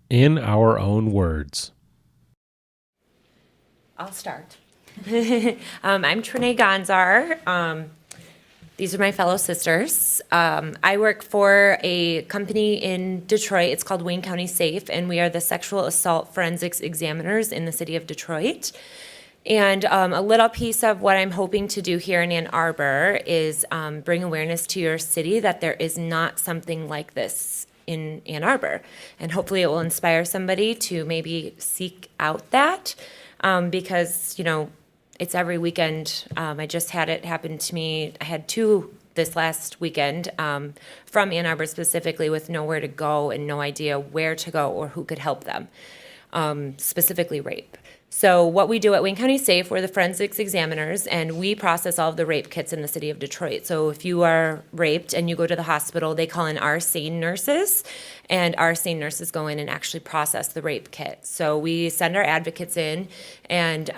In our own words. I'll start. I'm Trinea Gonczar. These are my fellow sisters. I work for a company in Detroit. It's called Wayne County Safe, and we are the sexual assault forensics examiners in the city of Detroit. And a little piece of what I'm hoping to do here in Ann Arbor is bring awareness to your city that there is not something like this in Ann Arbor. And hopefully it will inspire somebody to maybe seek out that because, it's every weekend. I just had it happen to me. I had two this last weekend from Ann Arbor specifically with nowhere to go and no idea where to go or who could help them, specifically rape. So what we do at Wayne County Safe, we're the forensics examiners, and we process all of the rape kits in the city of Detroit. So if you are raped and you go to the hospital, they call in our SANE nurses, and our SANE nurses go in and actually process the rape kit. So we send our advocates in and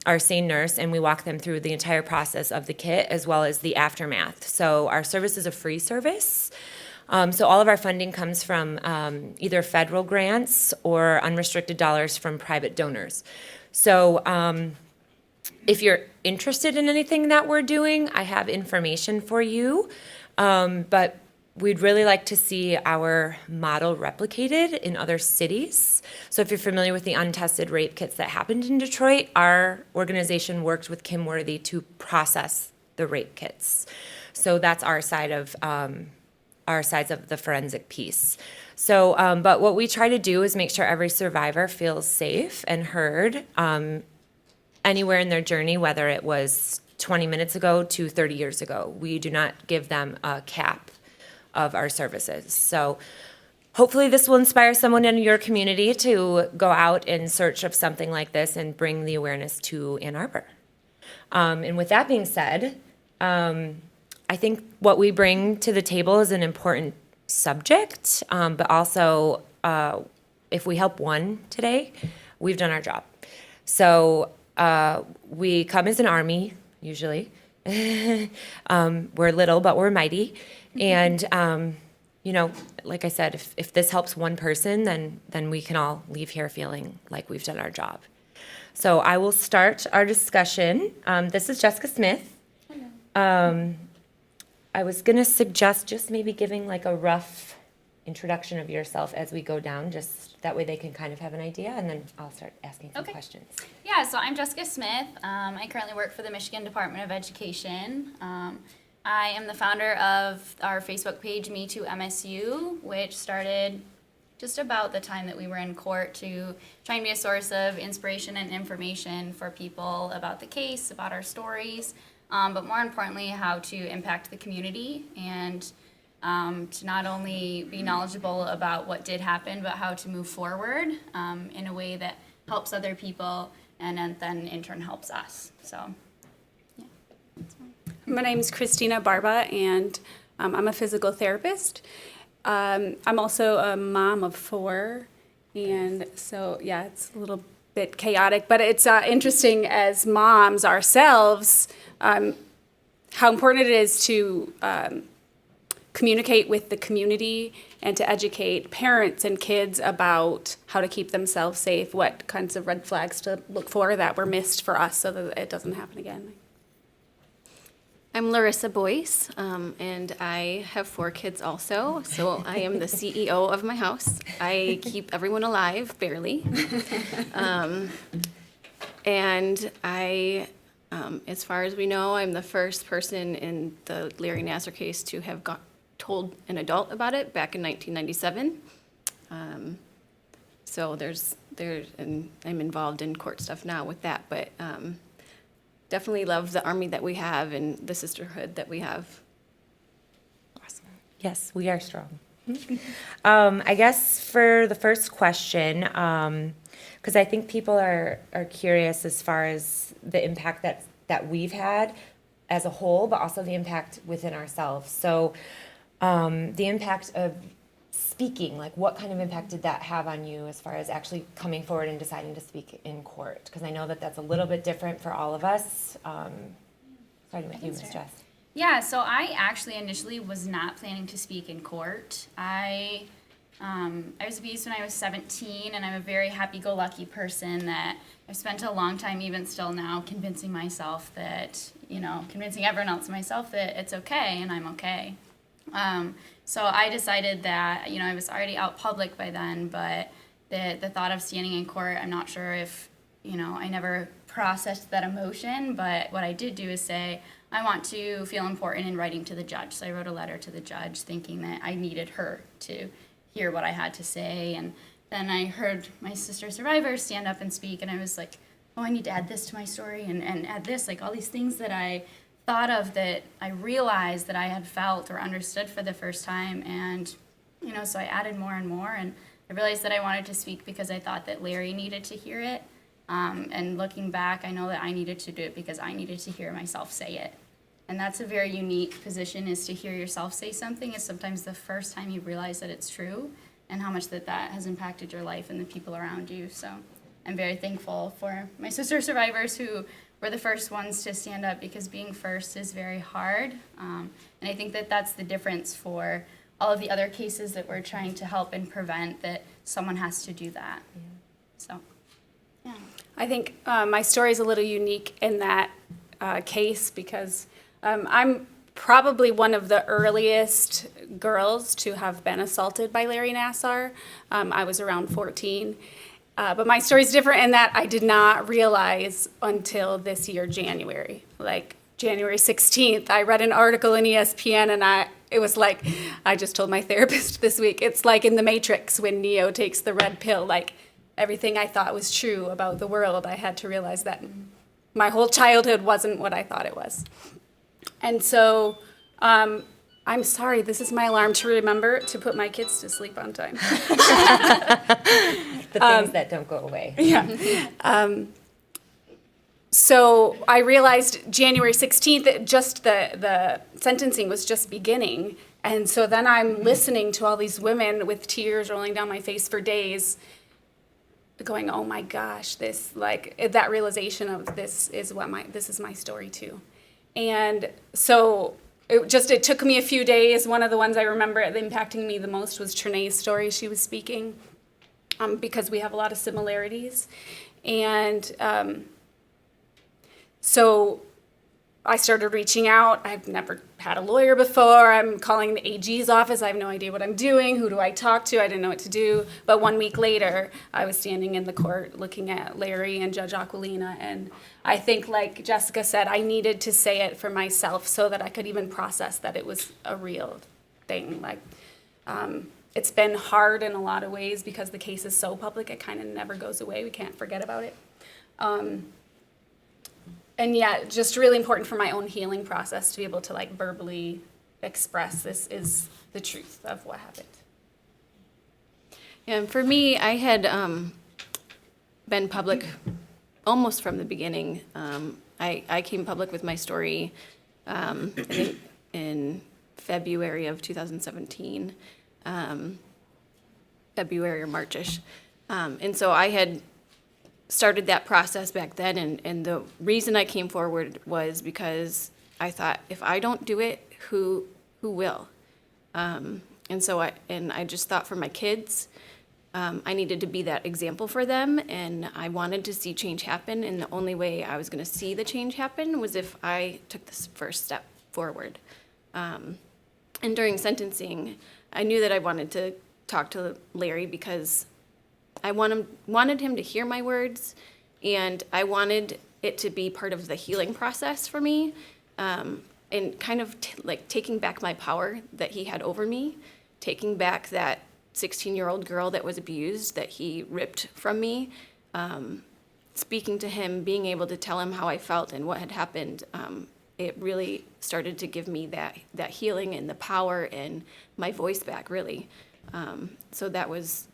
our SANE nurse, and we walk them through the entire process of the kit as well as the aftermath. So our service is a free service. So all of our funding comes from either federal grants or unrestricted dollars from private donors. So if you're interested in anything that we're doing, I have information for you. But we'd really like to see our model replicated in other cities. So if you're familiar with the untested rape kits that happened in Detroit, our organization worked with Kim Worthy to process the rape kits. So that's our side of the forensic piece. So, but what we try to do is make sure every survivor feels safe and heard anywhere in their journey, whether it was 20 minutes ago to 30 years ago. We do not give them a cap of our services. So hopefully this will inspire someone in your community to go out in search of something like this and bring the awareness to Ann Arbor. And with that being said, I think what we bring to the table is an important subject, but also if we help one today, we've done our job. So we come as an army, usually. We're little, but we're mighty. And, like I said, if this helps one person, then we can all leave here feeling like we've done our job. So I will start our discussion. This is Jessica Smith. I was going to suggest just maybe giving like a rough introduction of yourself as we go down, just that way they can kind of have an idea, and then I'll start asking some questions. Yeah, so I'm Jessica Smith. I currently work for the Michigan Department of Education. I am the founder of our Facebook page, Me Too MSU, which started just about the time that we were in court to try and be a source of inspiration and information for people about the case, about our stories, but more importantly, how to impact the community and to not only be knowledgeable about what did happen, but how to move forward in a way that helps other people and then in turn helps us. So, yeah. My name is Christina Barba, and I'm a physical therapist. I'm also a mom of 4, and so, yeah, it's a little bit chaotic, but it's interesting as moms ourselves, how important it is to communicate with the community and to educate parents and kids about how to keep themselves safe, what kinds of red flags to look for that were missed for us so that it doesn't happen again. I'm Larissa Boyce, and I have 4 kids also, so I am the CEO of my house. I keep everyone alive, barely. And I, as far as we know, I'm the first person in the Larry Nassar case to have told an adult about it back in 1997. So and I'm involved in court stuff now with that, but definitely love the Army that we have and the sisterhood that we have. Awesome. Yes, we are strong. I guess for the first question, because I think people are curious as far as the impact that we've had as a whole, but also the impact within ourselves. So the impact of speaking, like what kind of impact did that have on you as far as actually coming forward and deciding to speak in court? Because I know that that's a little bit different for all of us. Starting with you, Ms. Jess. Yeah, so I actually initially was not planning to speak in court. I I was abused when I was 17, and I'm a very happy-go-lucky person that I've spent a long time, even still now, convincing myself that, convincing everyone else and myself that it's okay and I'm okay. So I decided that, I was already out public by then, but the thought of standing in court, I'm not sure if, I never processed that emotion, but what I did do is say, I want to feel important in writing to the judge. So I wrote a letter to the judge thinking that I needed her to hear what I had to say. And then I heard my sister survivor stand up and speak, and I was like, oh, I need to add this to my story and add this, like all these things that I thought of that I realized that I had felt or understood for the first time. And, so I added more and more, and I realized that I wanted to speak because I thought that Larry needed to hear it. And looking back, I know that I needed to do it because I needed to hear myself say it. And that's a very unique position, is to hear yourself say something is sometimes the first time you realize that it's true and how much that has impacted your life and the people around you. So I'm very thankful for my sister survivors who were the first ones to stand up, because being first is very hard. And I think that that's the difference for all of the other cases that we're trying to help and prevent, that someone has to do that. Yeah. So, yeah. I think my story is a little unique in that case because I'm probably one of the earliest girls to have been assaulted by Larry Nassar. I was around 14. But my story's different in that I did not realize until this year, January. Like January 16th, I read an article in ESPN, and it was like, I just told my therapist this week, it's like in The Matrix when Neo takes the red pill. Like everything I thought was true about the world, I had to realize that my whole childhood wasn't what I thought it was. And so I'm sorry, this is my alarm to remember to put my kids to sleep on time. The things that don't go away. Yeah. So I realized January 16th that just the sentencing was just beginning. And so then I'm listening to all these women with tears rolling down my face for days, going, oh my gosh, this, like, that realization of this is my story too. And so it took me a few days. One of the ones I remember impacting me the most was Trinea's story. She was speaking because we have a lot of similarities. And so I started reaching out. I've never had a lawyer before. I'm calling the AG's office. I have no idea what I'm doing. Who do I talk to? I didn't know what to do. But 1 week later, I was standing in the court looking at Larry and Judge Aquilina. And I think, like Jessica said, I needed to say it for myself so that I could even process that it was a real thing. Like, it's been hard in a lot of ways because the case is so public. It kind of never goes away. We can't forget about it. And yeah, just really important for my own healing process to be able to like verbally express this is the truth of what happened. Yeah, and for me, I had been public almost from the beginning. I came public with my story, I think in February of 2017, February or Marchish. And so I had started that process back then, and the reason I came forward was because I thought, if I don't do it, who will? And so I just thought for my kids, I needed to be that example for them, and I wanted to see change happen, and the only way I was going to see the change happen was if I took this first step forward. And during sentencing, I knew that I wanted to talk to Larry because I wanted him to hear my words, and I wanted it to be part of the healing process for me, and kind of like taking back my power that he had over me, taking back that 16-year-old girl that was abused, that he ripped from me, speaking to him, being able to tell him how I felt and what had happened. It really started to give me that healing and the power and my voice back, really. So that was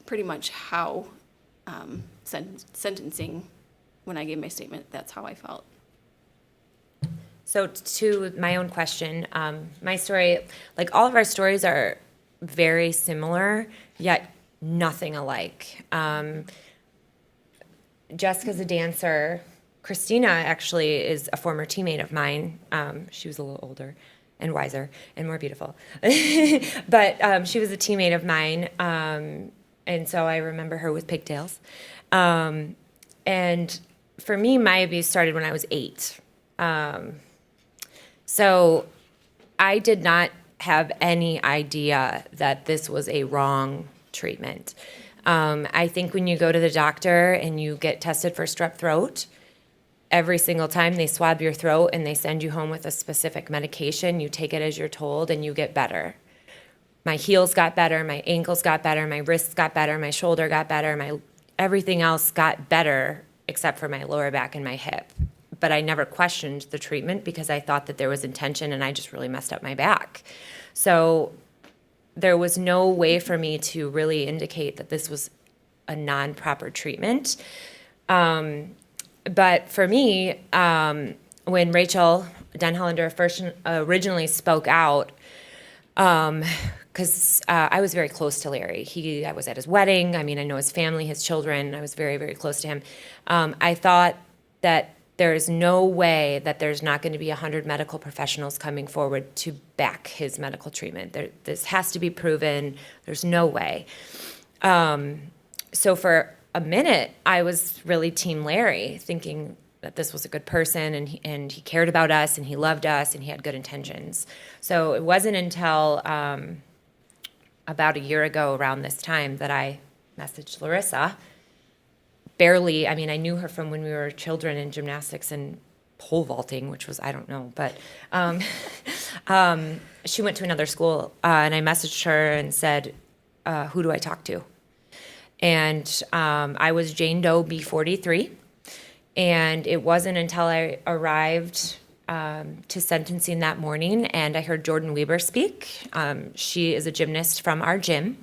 pretty much how sentencing, when I gave my statement, that's how I felt. So to my own question, my story, like all of our stories are very similar, yet nothing alike. Jessica's a dancer. Christina actually is a former teammate of mine. She was a little older. and wiser and more beautiful. But she was a teammate of mine, and so I remember her with pigtails. And for me, my abuse started when I was 8. So I did not have any idea that this was a wrong treatment. I think when you go to the doctor and you get tested for strep throat, every single time they swab your throat and they send you home with a specific medication, you take it as you're told and you get better. My heels got better, my ankles got better, my wrists got better, my shoulder got better, everything else got better except for my lower back and my hip. But I never questioned the treatment because I thought that there was intention and I just really messed up my back. So there was no way for me to really indicate that this was a non-proper treatment. But for me, when Rachel Denhollander first originally spoke out, because I was very close to Larry. I was at his wedding. I mean, I know his family, his children. I was very, very close to him. I thought that there is no way that there's not going to be 100 medical professionals coming forward to back his medical treatment. This has to be proven. There's no way. So for a minute, I was really Team Larry, thinking that this was a good person and he cared about us and he loved us and he had good intentions. So it wasn't until about a year ago around this time that I messaged Larissa. Barely, I mean, I knew her from when we were children in gymnastics and pole vaulting, which was, I don't know, but she went to another school and I messaged her and said, who do I talk to? And I was Jane Doe B43. And it wasn't until I arrived to sentencing that morning and I heard Jordan Weber speak. She is a gymnast from our gym.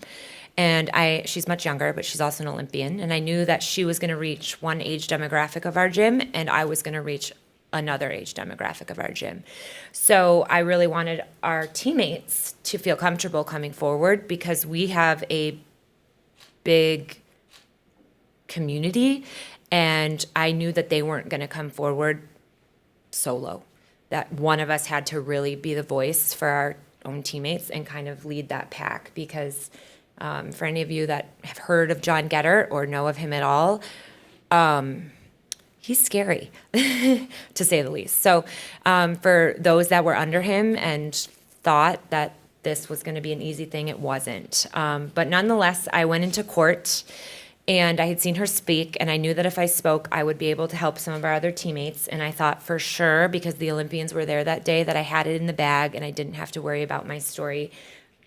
And she's much younger, but she's also an Olympian. And I knew that she was going to reach one age demographic of our gym, and I was going to reach another age demographic of our gym. So I really wanted our teammates to feel comfortable coming forward because we have a big community, and I knew that they weren't going to come forward solo. That one of us had to really be the voice for our own teammates and kind of lead that pack because for any of you that have heard of John Getter or know of him at all, he's scary, to say the least. So for those that were under him and thought that this was going to be an easy thing, it wasn't. But nonetheless, I went into court, and I had seen her speak, and I knew that if I spoke, I would be able to help some of our other teammates. And I thought for sure, because the Olympians were there that day, that I had it in the bag, and I didn't have to worry about my story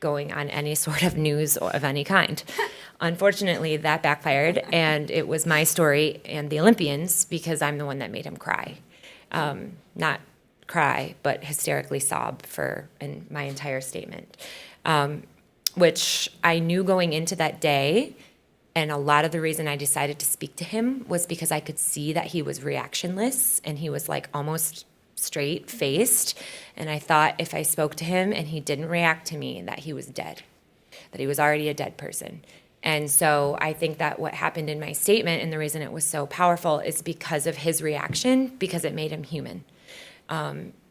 going on any sort of news of any kind. Unfortunately, that backfired, and it was my story and the Olympians because I'm the one that made him cry. Not cry, but hysterically sob in my entire statement, which I knew going into that day. And a lot of the reason I decided to speak to him was because I could see that he was reactionless and he was like almost straight faced. And I thought if I spoke to him and he didn't react to me, that he was dead, that he was already a dead person. And so I think that what happened in my statement and the reason it was so powerful is because of his reaction, because it made him human.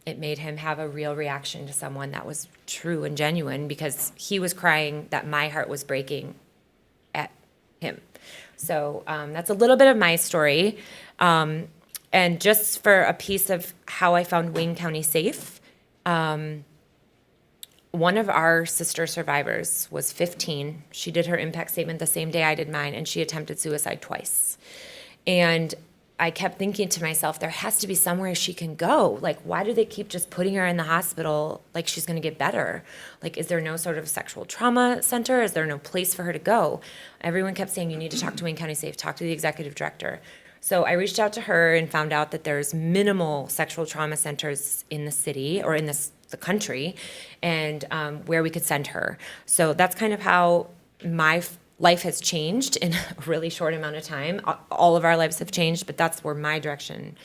It made him have a real reaction to someone that was true and genuine because he was crying that my heart was breaking at him. So that's a little bit of my story. And just for a piece of how I found Wayne County safe, one of our sister survivors was 15. She did her impact statement the same day I did mine, and she attempted suicide twice. And I kept thinking to myself, there has to be somewhere she can go. Like, why do they keep just putting her in the hospital like she's going to get better? Like, is there no sort of sexual trauma center? Is there no place for her to go? Everyone kept saying, you need to talk to Wayne County Safe, talk to the executive director. So I reached out to her and found out that there's minimal sexual trauma centers in the city or in the country, and where we could send her. So that's kind of how my life has changed in a really short amount of time. All of our lives have changed, but that's where my direction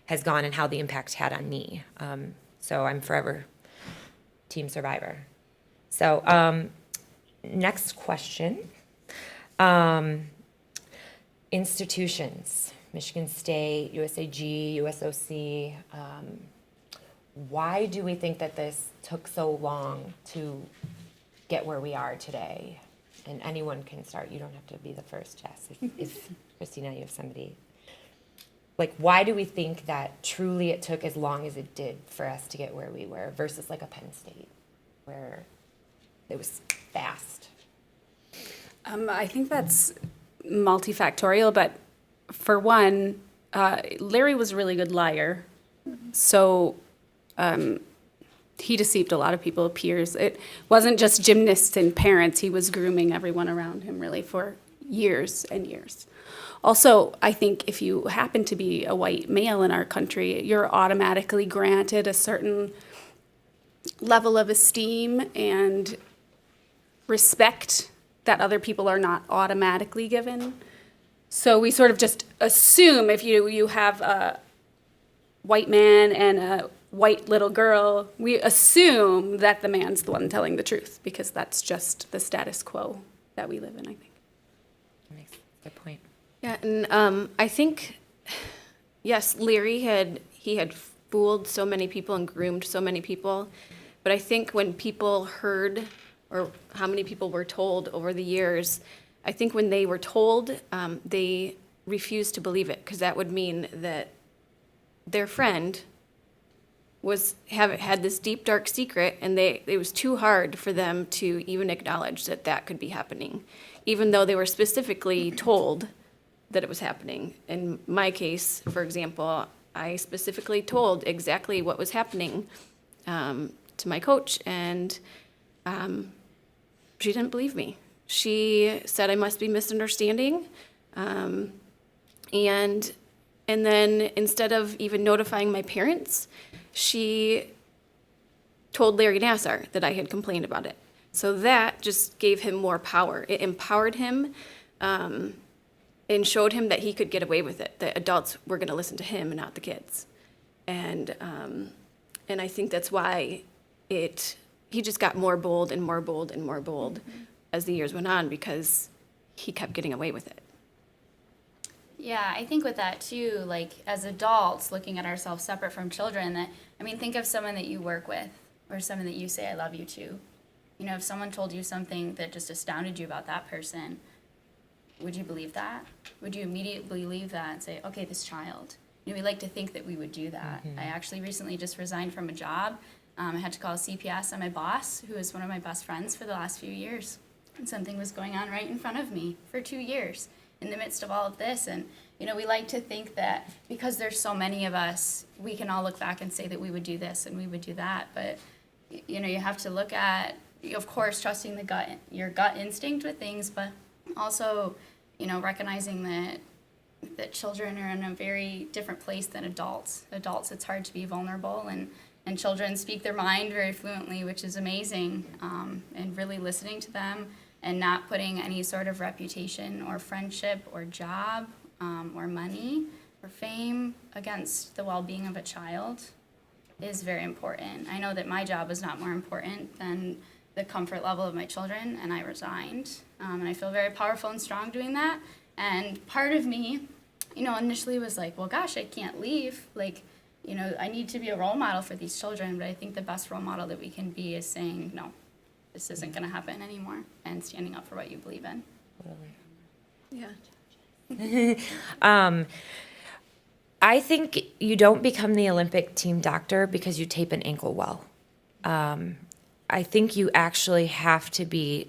has gone and how the impact had on me. So I'm forever Team Survivor. So next question. Institutions, Michigan State, USAG, USOC. why do we think that this took so long to get where we are today? And anyone can start. You don't have to be the first, Jess. If Christina, you have somebody. Like, why do we think that truly it took as long as it did for us to get where we were versus like a Penn State where it was fast? I think that's multifactorial, but for one, Larry was a really good liar. So he deceived a lot of people, peers. It wasn't just gymnasts and parents. He was grooming everyone around him really for years and years. Also, I think if you happen to be a white male in our country, you're automatically granted a certain level of esteem and respect that other people are not automatically given. So we sort of just assume if you have a white man and a white little girl, we assume that the man's the one telling the truth because that's just the status quo that we live in, I think. That makes a good point. Yeah, and I think, yes, Larry had fooled so many people and groomed so many people, but I think when people heard, or how many people were told over the years, I think when they were told, they refused to believe it, because that would mean that their friend had this deep, dark secret, and it was too hard for them to even acknowledge that that could be happening, even though they were specifically told that it was happening. In my case, for example, I specifically told exactly what was happening to my coach, and she didn't believe me. She said I must be misunderstanding, and then instead of even notifying my parents, she told Larry Nassar that I had complained about it. So that just gave him more power. It empowered him and showed him that he could get away with it, that adults were going to listen to him and not the kids. And I think that's why he just got more bold and more bold and more bold as the years went on, because he kept getting away with it. Yeah, I think with that too, like as adults looking at ourselves separate from children, think of someone that you work with or someone that you say I love you to. You know, if someone told you something that just astounded you about that person, would you believe that? Would you immediately believe that and say, okay, this child? You know, we like to think that we would do that. I actually recently just resigned from a job. I had to call CPS on my boss, who is one of my best friends for the last few years. And something was going on right in front of me for 2 years in the midst of all of this. And, you know, we like to think that because there's so many of us, we can all look back and say that we would do this and we would do that. But, you know, you have to look at, of course, trusting your gut instinct with things, but also, you know, recognizing that children are in a very different place than adults. Adults, it's hard to be vulnerable, and children speak their mind very fluently, which is amazing, and really listening to them and not putting any sort of reputation or friendship or job or money or fame against the well-being of a child is very important. I know that my job was not more important than the comfort level of my children, and I resigned. And I feel very powerful and strong doing that. And part of me, you know, initially was like, well, gosh, I can't leave. Like, you know, I need to be a role model for these children. But I think the best role model that we can be is saying, no, this isn't going to happen anymore, and standing up for what you believe in. Yeah. I think you don't become the Olympic team doctor because you tape an ankle well. I think you actually have to be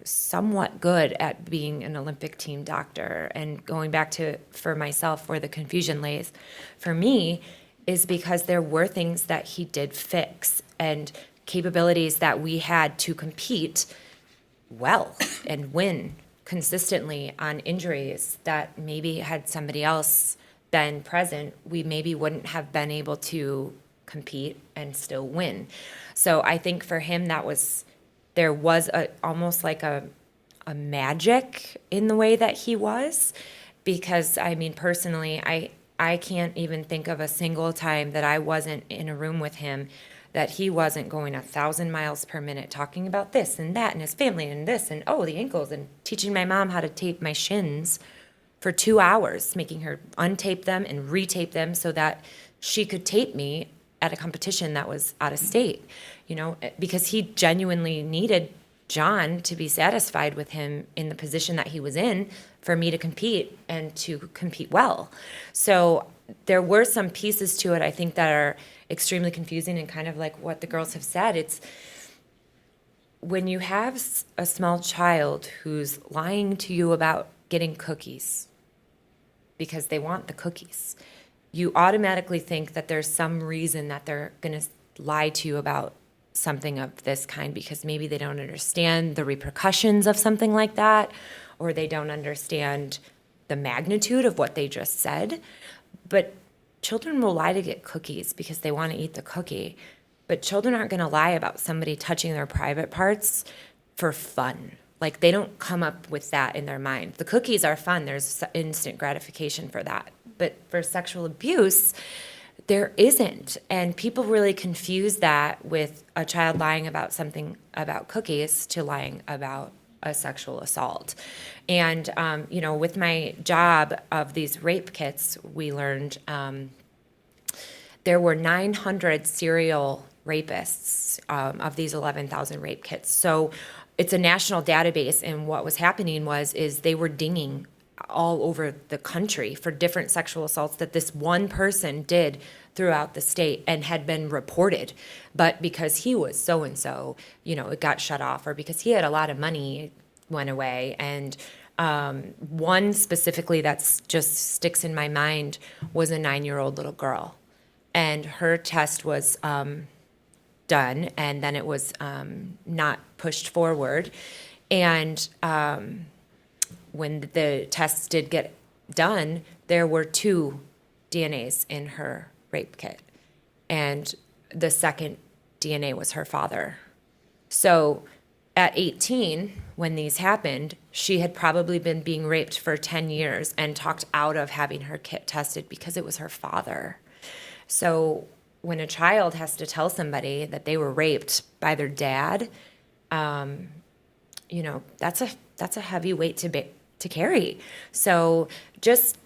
somewhat good at being an Olympic team doctor. And going back to, for myself, where the confusion lays, for me, is because there were things that he did fix and capabilities that we had to compete well and win consistently on injuries that maybe had somebody else been present, we maybe wouldn't have been able to compete and still win. So I think for him there was almost like a magic in the way that he was, because I mean personally I can't even think of a single time that I wasn't in a room with him that he wasn't going 1,000 miles per minute talking about this and that and his family and this and the ankles, and teaching my mom how to tape my shins for 2 hours, making her untape them and retape them so that she could tape me at a competition that was out of state, because he genuinely needed John to be satisfied with him in the position that he was in for me to compete and to compete well. So there were some pieces to it, I think, that are extremely confusing, and kind of like what the girls have said. It's when you have a small child who's lying to you about getting cookies because they want the cookies, you automatically think that there's some reason that they're going to lie to you about something of this kind, because maybe they don't understand the repercussions of something like that, or they don't understand the magnitude of what they just said. But children will lie to get cookies because they want to eat the cookie. But children aren't going to lie about somebody touching their private parts for fun. Like, they don't come up with that in their mind. The cookies are fun. There's instant gratification for that. But for sexual abuse, there isn't. And people really confuse that with a child lying about something about cookies to lying about a sexual assault. And, with my job of these rape kits, we learned there were 900 serial rapists of these 11,000 rape kits. So it's a national database, and what was happening is they were dinging all over the country for different sexual assaults that this one person did throughout the state and had been reported. But because he was so-and-so, it got shut off, or because he had a lot of money, it went away. And one specifically that's just sticks in my mind was a 9-year-old little girl. And her test was done, and then it was not pushed forward. And when the tests did get done, there were 2 DNAs in her rape kit. And the second DNA was her father. So at 18, when these happened, she had probably been being raped for 10 years and talked out of having her kit tested because it was her father. So when a child has to tell somebody that they were raped by their dad, that's a heavy weight to carry. So just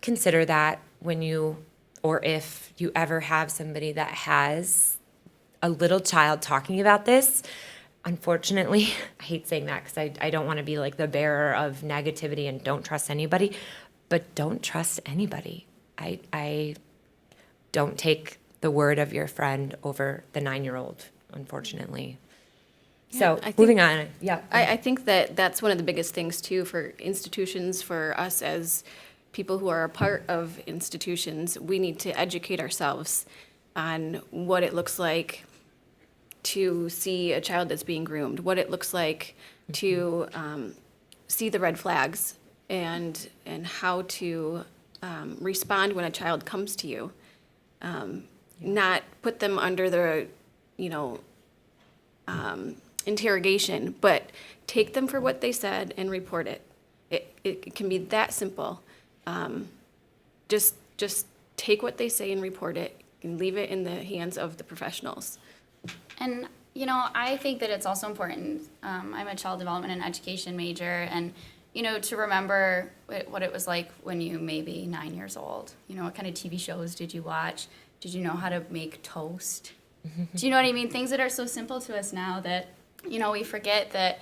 consider that when you, or if you ever have somebody that has a little child talking about this. Unfortunately, I hate saying that because I don't want to be like the bearer of negativity and don't trust anybody, but don't trust anybody. I don't take the word of your friend over the 9-year-old, unfortunately. So moving on. Yeah. I think that's one of the biggest things, too, for institutions, for us as people who are a part of institutions. We need to educate ourselves on what it looks like to see a child that's being groomed, what it looks like to see the red flags, and how to respond when a child comes to you. Not put them under the, interrogation, but take them for what they said and report it. It can be that simple. Just take what they say and report it, and leave it in the hands of the professionals. And, I think that it's also important. I'm a child development and education major, and, to remember what it was like when you may be 9 years old. What kind of TV shows did you watch? Did you know how to make toast? Do you know what I mean? Things that are so simple to us now that, we forget that,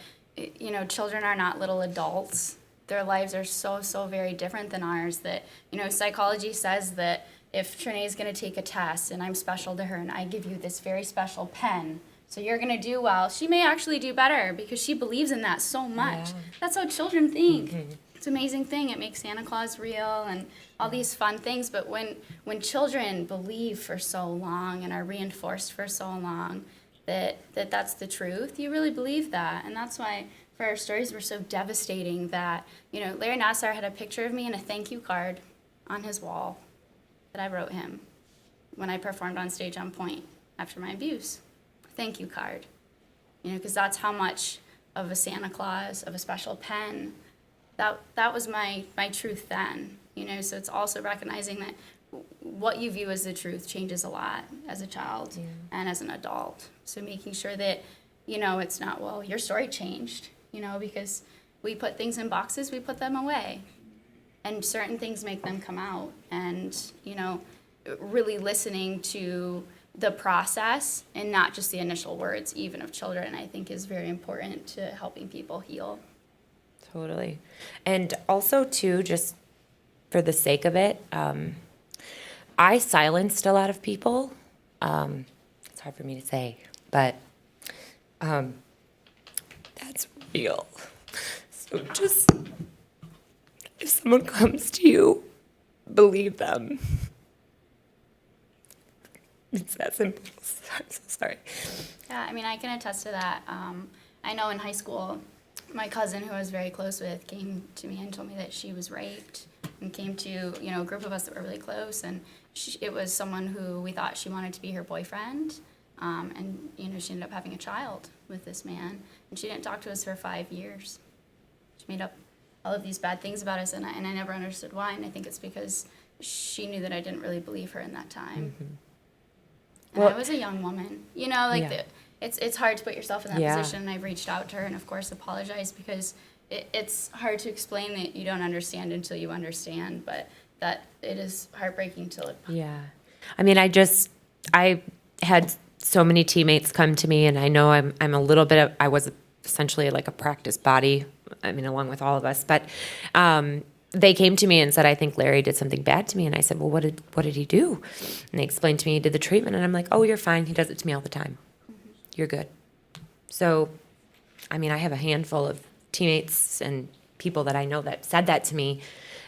children are not little adults. Their lives are so very different than ours, that, psychology says that if Trinea is going to take a test and I'm special to her and I give you this very special pen, so you're going to do well, she may actually do better because she believes in that so much. Yeah. That's how children think. It's an amazing thing. It makes Santa Claus real and all these fun things. But when children believe for so long and are reinforced for so long that's the truth, you really believe that. And that's why for our stories were so devastating that, Larry Nassar had a picture of me and a thank you card on his wall that I wrote him when I performed on stage on Point after my abuse. Thank you card. Because that's how much of a Santa Claus, of a special pen, that was my truth then. So it's also recognizing that what you view as the truth changes a lot as a child and as an adult. So making sure that, it's not, well, your story changed, because we put things in boxes, we put them away. And certain things make them come out. And, really listening to the process and not just the initial words, even of children, I think is very important to helping people heal. Totally. And also, too, just for the sake of it, I silenced a lot of people. It's hard for me to say, but that's real. So just, if someone comes to you, believe them. It's that simple. I'm so sorry. Yeah, I mean, I can attest to that. I know in high school, my cousin, who I was very close with, came to me and told me that she was raped, and came to, you know, a group of us that were really close, and it was someone who we thought she wanted to be her boyfriend, and, you know, she ended up having a child with this man, and she didn't talk to us for 5 years. She made up all of these bad things about us, and I never understood why, and I think it's because she knew that I didn't really believe her in that time. Mm-hmm. And Well- I was a young woman, you know, like, Yeah. it's hard to put yourself in that Yeah. position, and I've reached out to her and, of course, apologized, because it's hard to explain that you don't understand until you understand, but that it is heartbreaking to live. Yeah. I mean, I had so many teammates come to me, and I know I'm a little bit of, I was essentially like a practice body, I mean, along with all of us, but they came to me and said, I think Larry did something bad to me. And I said, well, what did he do? And they explained to me he did the treatment, and I'm like, oh, you're fine. He does it to me all the time. You're good. So, I mean, I have a handful of teammates and people that I know that said that to me,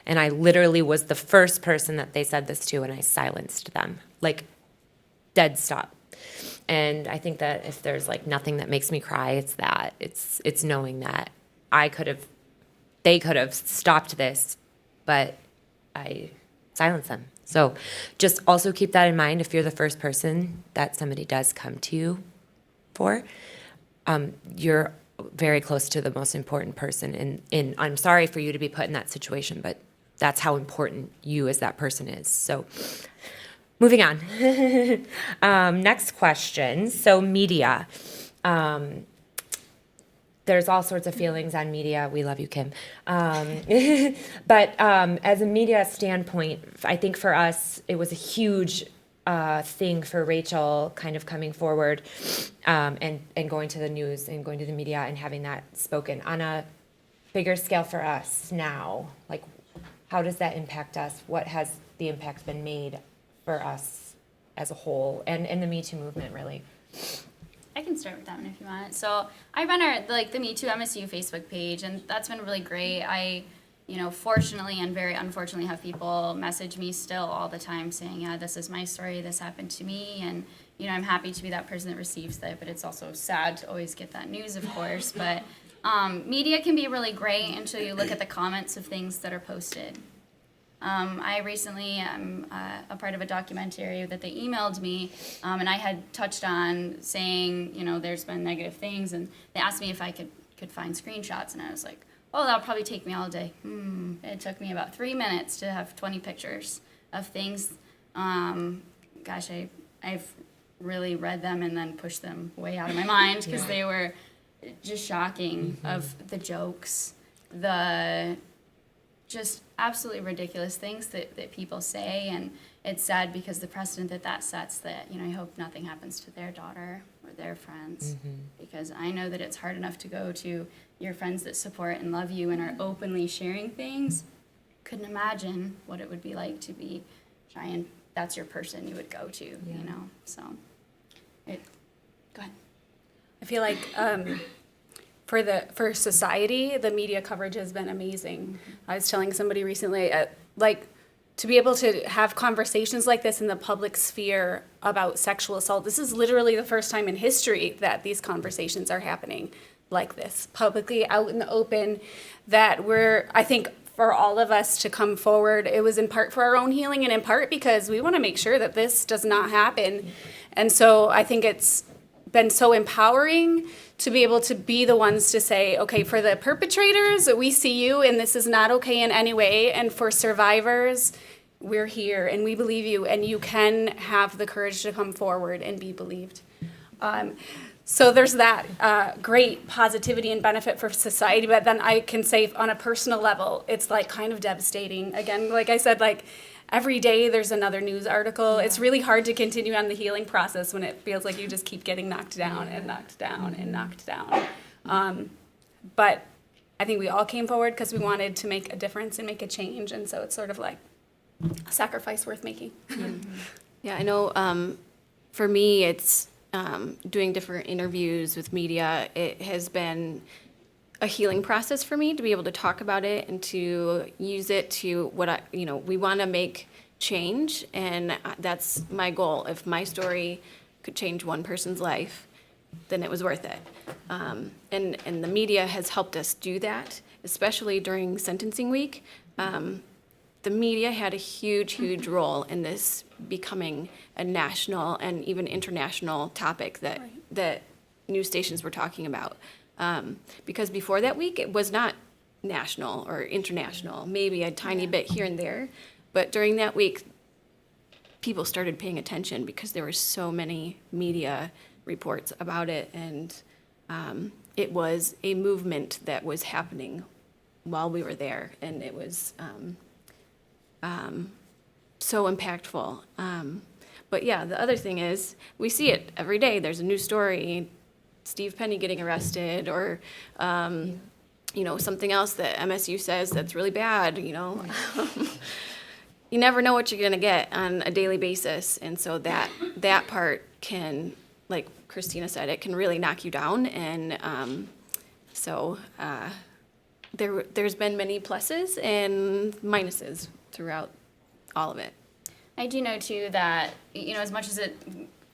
and I literally was the first person that they said this to, and I silenced them, like dead stop. And I think that if there's like nothing that makes me cry, it's that. It's knowing that they could have stopped this, but I silenced them. So just also keep that in mind if you're the first person that somebody does come to you for. You're very close to the most important person, and I'm sorry for you to be put in that situation, but that's how important you as that person is. So moving on. Next question. So media. There's all sorts of feelings on media. We love you, Kim. But as a media standpoint, I think for us, it was a huge thing for Rachel kind of coming forward and going to the news and going to the media and having that spoken on a bigger scale for us now. Like, how does that impact us? What has the impact been made for us as a whole and the Me Too movement, really? I can start with that one if you want. So I run the Me Too MSU Facebook page, and that's been really great. I, fortunately and very unfortunately have people message me still all the time saying, yeah, this is my story, this happened to me, and, I'm happy to be that person that receives that, but it's also sad to always get that news, of course. But media can be really great until you look at the comments of things that are posted. I recently am a part of a documentary that they emailed me, and I had touched on saying, there's been negative things, and they asked me if I could find screenshots, and I was like, oh, that'll probably take me all day. It took me about 3 minutes to have 20 pictures of things. Gosh, I've really read them and then pushed them way out of my mind because they were just shocking of the jokes, the just absolutely ridiculous things that people say, and it's sad because the precedent that sets that, I hope nothing happens to their daughter or their friends, because I know that it's hard enough to go to your friends that support and love you and are openly sharing things. Couldn't imagine what it would be like to be trying, that's your person you would go to, so go ahead. I feel like for society, the media coverage has been amazing. I was telling somebody recently, to be able to have conversations like this in the public sphere about sexual assault, this is literally the first time in history that these conversations are happening like this, publicly, out in the open, that I think for all of us to come forward, it was in part for our own healing and in part because we want to make sure that this does not happen. And so I think it's been so empowering to be able to be the ones to say, okay, for the perpetrators, we see you and this is not okay in any way. And for survivors, we're here and we believe you and you can have the courage to come forward and be believed. So there's that great positivity and benefit for society, but then I can say on a personal level, it's kind of devastating. Again, like I said, every day there's another news article. It's really hard to continue on the healing process when it feels like you just keep getting knocked down and knocked down and knocked down. But I think we all came forward because we wanted to make a difference and make a change, and so it's sort of like a sacrifice worth making. Yeah, I know for me, it's doing different interviews with media. It has been a healing process for me to be able to talk about it and to use it to we want to make change, and that's my goal. If my story could change one person's life, then it was worth it. And the media has helped us do that, especially during sentencing week. The media had a huge role in this becoming a national and even international topic that news stations were talking about. Because before that week, it was not national or international, maybe a tiny bit here and there. But during that week, people started paying attention because there were so many media reports about it, and it was a movement that was happening while we were there, and it was so impactful. But yeah, the other thing is, we see it every day. There's a new story, Steve Penny getting arrested, or something else that MSU says that's really bad. You never know what you're gonna get on a daily basis, and so that part can, like Christina said, it can really knock you down. And there's been many pluses and minuses throughout all of it. I do know too that, as much as it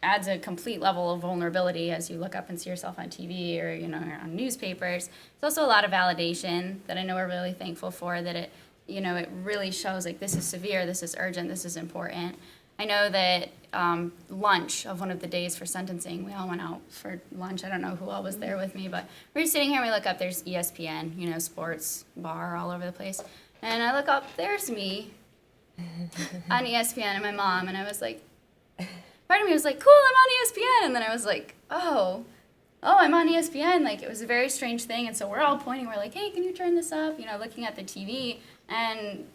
adds a complete level of vulnerability as you look up and see yourself on TV or, on newspapers, it's also a lot of validation that I know we're really thankful for, that it really shows like this is severe, this is urgent, this is important. I know that lunch of one of the days for sentencing, we all went out for lunch. I don't know who all was there with me, but we're sitting here and we look up, there's ESPN, sports bar all over the place. And I look up, there's me on ESPN and my mom, and I was like, part of me was like, cool, I'm on ESPN. And then I was like, oh, I'm on ESPN. Like, it was a very strange thing. And so we're all pointing, we're like, hey, can you turn this up? Looking at the TV. And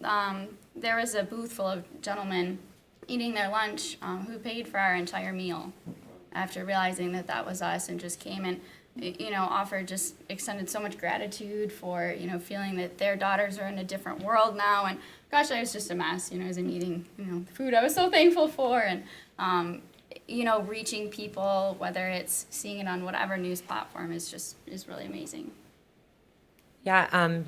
there was a booth full of gentlemen eating their lunch who paid for our entire meal after realizing that was us, and just came and extended so much gratitude for feeling that their daughters are in a different world now. And gosh, I was just a mess, as I'm eating the food I was so thankful for, and reaching people, whether it's seeing it on whatever news platform, is really amazing. Yeah.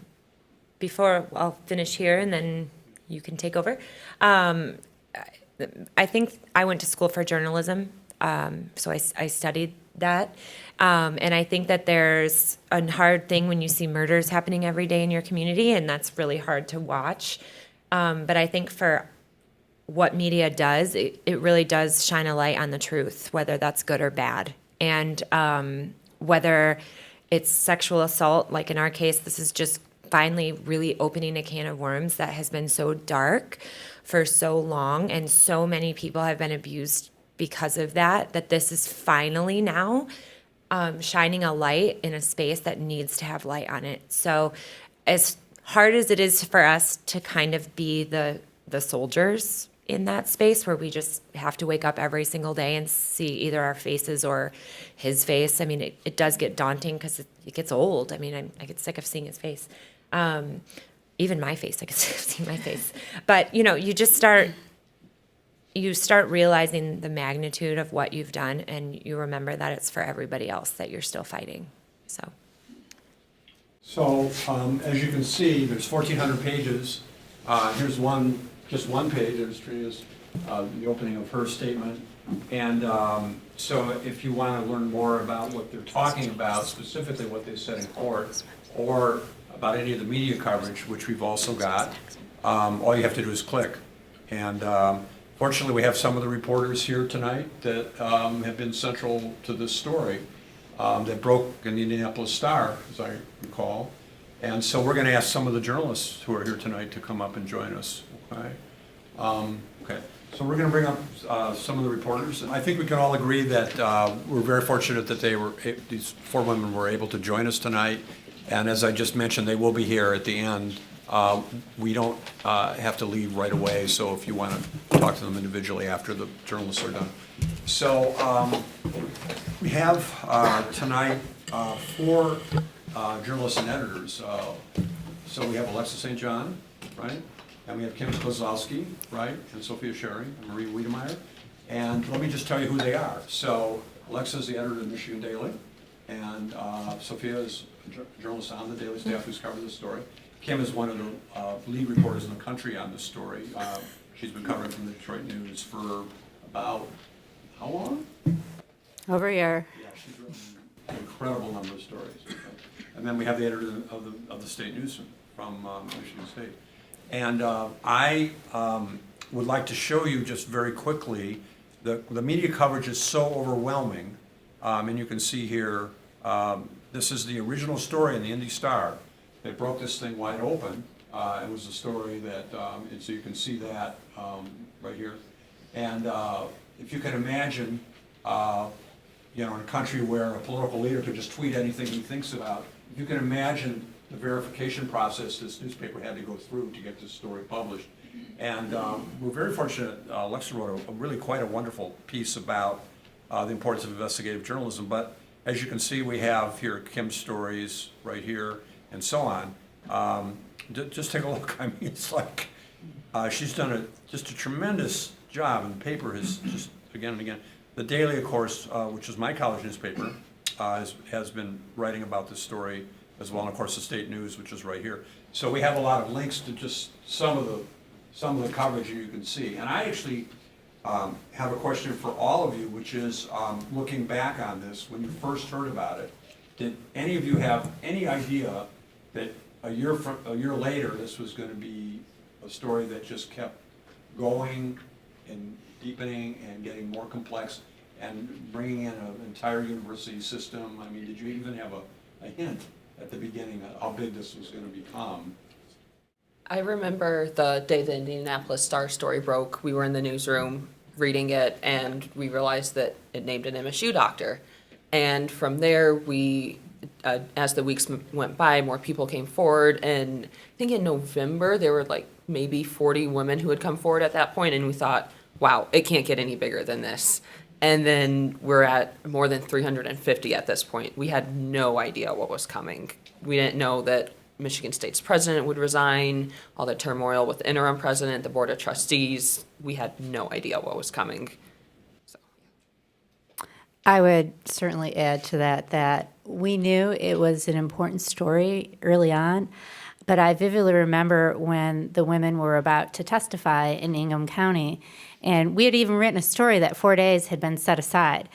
Before I'll finish here and then you can take over. I think I went to school for journalism, so I studied that. And I think that there's a hard thing when you see murders happening every day in your community, and that's really hard to watch. But I think for what media does, it really does shine a light on the truth, whether that's good or bad. And whether it's sexual assault, like in our case, this is just finally really opening a can of worms that has been so dark for so long, and so many people have been abused because of that this is finally now shining a light in a space that needs to have light on it. So as hard as it is for us to kind of be the soldiers in that space, where we just have to wake up every single day and see either our faces or his face, I mean, it does get daunting because it gets old. I mean, I get sick of seeing his face. Even my face, I get sick of seeing my face. But, you start realizing the magnitude of what you've done, and you remember that it's for everybody else that you're still fighting. So, as you can see, there's 1,400 pages. Here's just one page. There's Trinea's, the opening of her statement. And so if you want to learn more about what they're talking about, specifically what they said in court, or about any of the media coverage, which we've also got, all you have to do is click. And fortunately, we have some of the reporters here tonight that have been central to this story that broke in the Indianapolis Star, as I recall. And so we're going to ask some of the journalists who are here tonight to come up and join us. Okay. Okay. So we're going to bring up some of the reporters. I think we can all agree that we're very fortunate that these four women were able to join us tonight. And as I just mentioned, they will be here at the end we don't have to leave right away, so if you want to talk to them individually after the journalists are done. So we have tonight 4 journalists and editors. So we have Alexa St. John, right? And we have Kim Kozlowski, right? And Sophia Sherry, and Marie Wiedemeyer. And let me just tell you who they are. So Alexa is the editor of the Michigan Daily, and Sophia is a journalist on the Daily staff who's covered this story. Kim is one of the lead reporters in the country on this story. She's been covering from the Detroit News for about, how long? Over here. Yeah, she's written an incredible number of stories. And then we have the editor of the State News from Michigan State. And I would like to show you just very quickly, the media coverage is so overwhelming, and you can see here, this is the original story in the Indy Star. They broke this thing wide open. It was a story that, and so you can see that right here. And if you can imagine, in a country where a political leader could just tweet anything he thinks about, if you can imagine the verification process this newspaper had to go through to get this story published. And we're very fortunate, Alexa wrote really quite a wonderful piece about the importance of investigative journalism. But as you can see, we have here Kim's stories right here and so on. Just take a look. I mean, it's like she's done just a tremendous job, and the paper has just, again and again. The Daily, of course, which is my college newspaper, has been writing about this story as well, and of course the State News, which is right here. So we have a lot of links to just some of the coverage you can see. And I actually have a question for all of you, which is, looking back on this, when you first heard about it, did any of you have any idea that a year later this was going to be a story that just kept going and deepening and getting more complex and bringing in an entire university system? I mean, did you even have a hint at the beginning of how big this was going to become? I remember the day the Indianapolis Star story broke, we were in the newsroom reading it, and we realized that it named an MSU doctor. And from there, we, as the weeks went by, more people came forward, and I think in November, there were like maybe 40 women who had come forward at that point, and we thought, wow, it can't get any bigger than this. And then we're at more than 350 at this point. We had no idea what was coming. We didn't know that Michigan State's president would resign, all the turmoil with the interim president, the board of trustees. We had no idea what was coming. So. I would certainly add to that we knew it was an important story early on, but I vividly remember when the women were about to testify in Ingham County, and we had even written a story that 4 days had been set aside.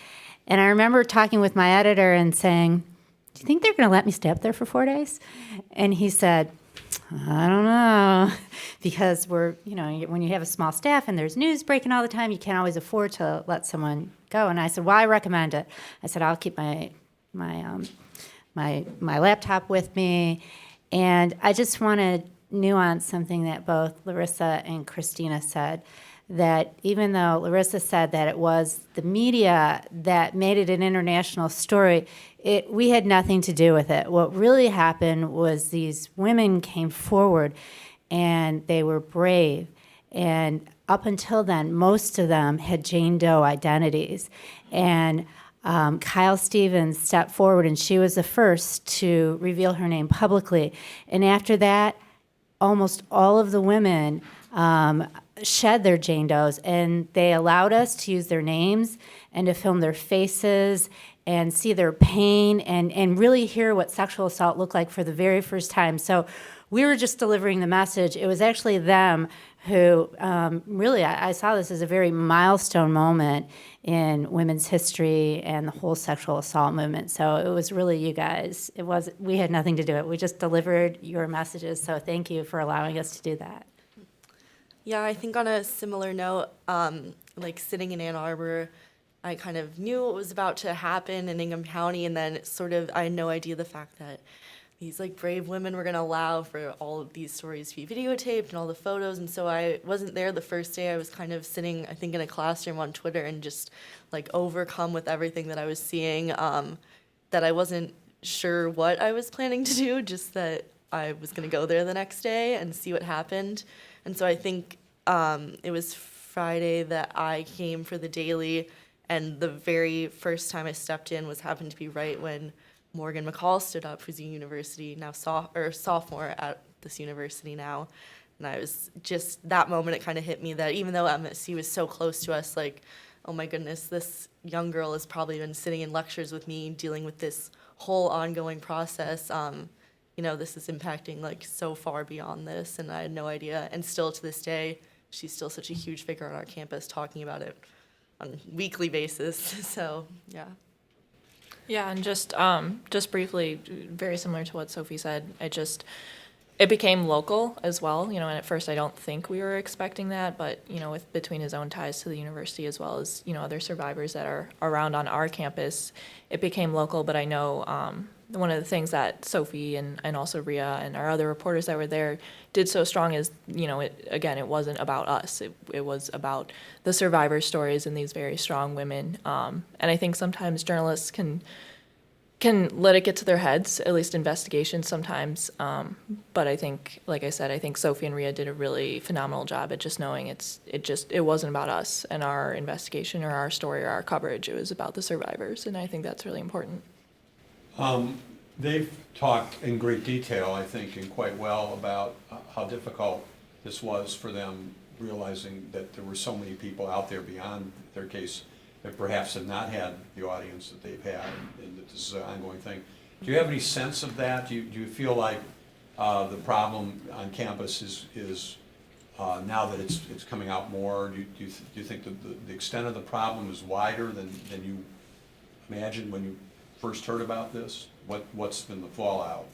And I remember talking with my editor and saying, do you think they're going to let me stay up there for 4 days? And he said, I don't know, because when you have a small staff and there's news breaking all the time, you can't always afford to let someone go. And I said, well, I recommend it. I said, I'll keep my laptop with me. And I just want to nuance something that both Larissa and Christina said, that even though Larissa said that it was the media that made it an international story, we had nothing to do with it. What really happened was these women came forward and they were brave. And up until then, most of them had Jane Doe identities. And Kyle Stevens stepped forward, and she was the first to reveal her name publicly. And after that, almost all of the women shed their Jane Does, and they allowed us to use their names and to film their faces and see their pain and really hear what sexual assault looked like for the very first time. So we were just delivering the message. It was actually them who really, I saw this as a very milestone moment in women's history and the whole sexual assault movement. So it was really you guys. We had nothing to do with it. We just delivered your messages. So thank you for allowing us to do that. Yeah, I think on a similar note, like sitting in Ann Arbor, I kind of knew what was about to happen in Ingham County, and then I had no idea the fact that these like brave women were going to allow for all of these stories to be videotaped and all the photos. And so I wasn't there the first day. I was kind of sitting, I think, in a classroom on Twitter and just like overcome with everything that I was seeing, that I wasn't sure what I was planning to do, just that I was going to go there the next day and see what happened. And so I think it was Friday that I came for the daily, and the very first time I stepped in happened to be right when Morgan McCall stood up, who's a university now sophomore at this university now. And I was just, that moment, it kind of hit me that even though MSU was so close to us, like, oh my goodness, this young girl has probably been sitting in lectures with me, dealing with this whole ongoing process. This is impacting like so far beyond this, and I had no idea. And still to this day, she's still such a huge figure on our campus, talking about it on a weekly basis. So, yeah. Yeah, and just briefly, very similar to what Sophie said, it became local as well, and at first I don't think we were expecting that, but, with between his own ties to the university as well as, other survivors that are around on our campus, it became local. But I know one of the things that Sophie and also Rhea and our other reporters that were there did so strong is, it wasn't about us. It was about the survivor stories and these very strong women. And I think sometimes journalists can let it get to their heads, at least investigations sometimes. But I think, like I said, I think Sophie and Rhea did a really phenomenal job at just knowing it wasn't about us and our investigation or our story or our coverage. It was about the survivors, and I think that's really important. They've talked in great detail, I think, and quite well about how difficult this was for them, realizing that there were so many people out there beyond their case that perhaps have not had the audience that they've had, and that this is an ongoing thing. Do you have any sense of that? Do you feel like the problem on campus is now that it's coming out more? Do you think that the extent of the problem is wider than you imagined when you first heard about this? What's been the fallout?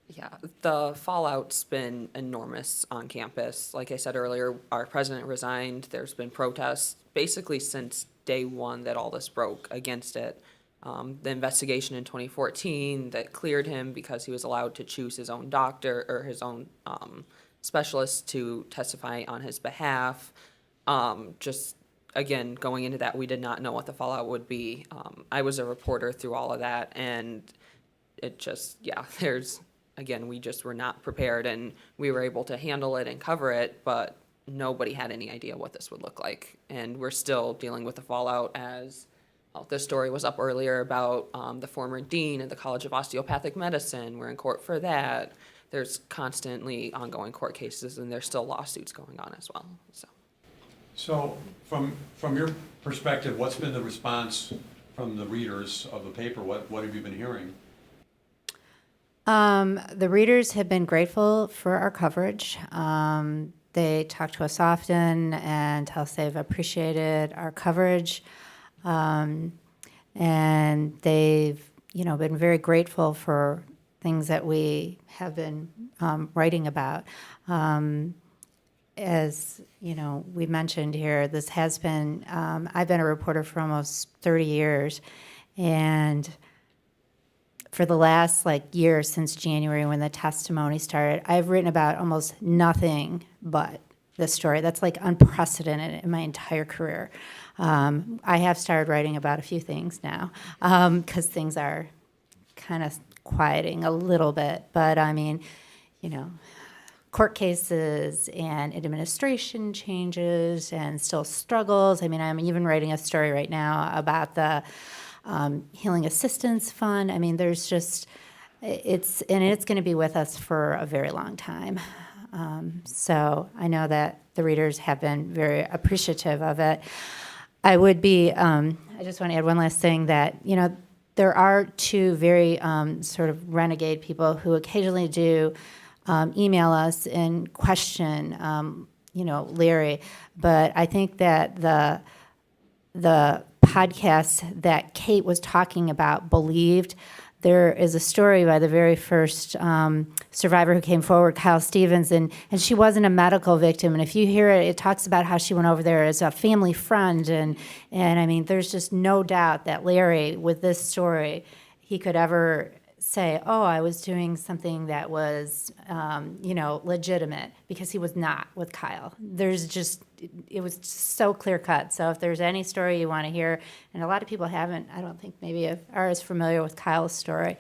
Yeah, the fallout's been enormous on campus. Like I said earlier, our president resigned. There's been protests basically since day one that all this broke against it. The investigation in 2014 that cleared him because he was allowed to choose his own doctor or his own specialist to testify on his behalf. Just again, going into that, we did not know what the fallout would be. I was a reporter through all of that, and it just, we just were not prepared, and we were able to handle it and cover it, but nobody had any idea what this would look like. And we're still dealing with the fallout as this story was up earlier about the former dean of the College of Osteopathic Medicine. We're in court for that. There's constantly ongoing court cases, and there's still lawsuits going on as well. So from your perspective, what's been the response from the readers of the paper? What have you been hearing? The readers have been grateful for our coverage. They talk to us often and tell us they've appreciated our coverage. And they've, been very grateful for things that we have been writing about. As, we mentioned here, this has been, I've been a reporter for almost 30 years, and for the last year since January when the testimony started, I've written about almost nothing but this story. That's unprecedented in my entire career. I have started writing about a few things now because things are kind of quieting a little bit. But court cases and administration changes and still struggles. I'm even writing a story right now about the Healing Assistance Fund. There's just, it's going to be with us for a very long time. So I know that the readers have been very appreciative of it. I just want to add one last thing that, there are two very sort of renegade people who occasionally do email us and question, Larry. But I think that the podcast that Kate was talking about, Believed, there is a story by the very first survivor who came forward, Kyle Stevens, and she wasn't a medical victim. And if you hear it, it talks about how she went over there as a family friend. And there's just no doubt that Larry, with this story, he could ever say, oh, I was doing something that was, legitimate, because he was not with Kyle. It was just so clear cut. So if there's any story you want to hear, and a lot of people haven't, I don't think maybe are as familiar with Kyle's story,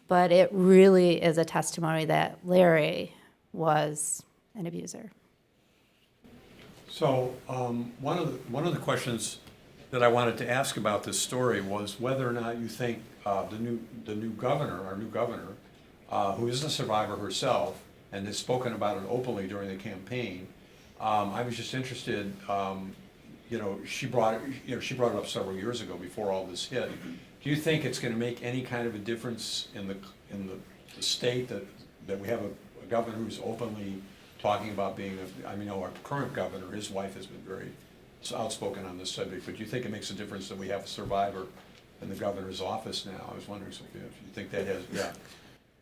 but it really is a testimony that Larry was an abuser. So one of the questions that I wanted to ask about this story was whether or not you think the new governor, our new governor, who is a survivor herself and has spoken about it openly during the campaign. I was just interested. She brought it up several years ago before all this hit. Do you think it's going to make any kind of a difference in the state that we have a governor who's openly talking about being our current governor, his wife has been very outspoken on this subject, but do you think it makes a difference that we have a survivor in the governor's office now? I was wondering if you think that has,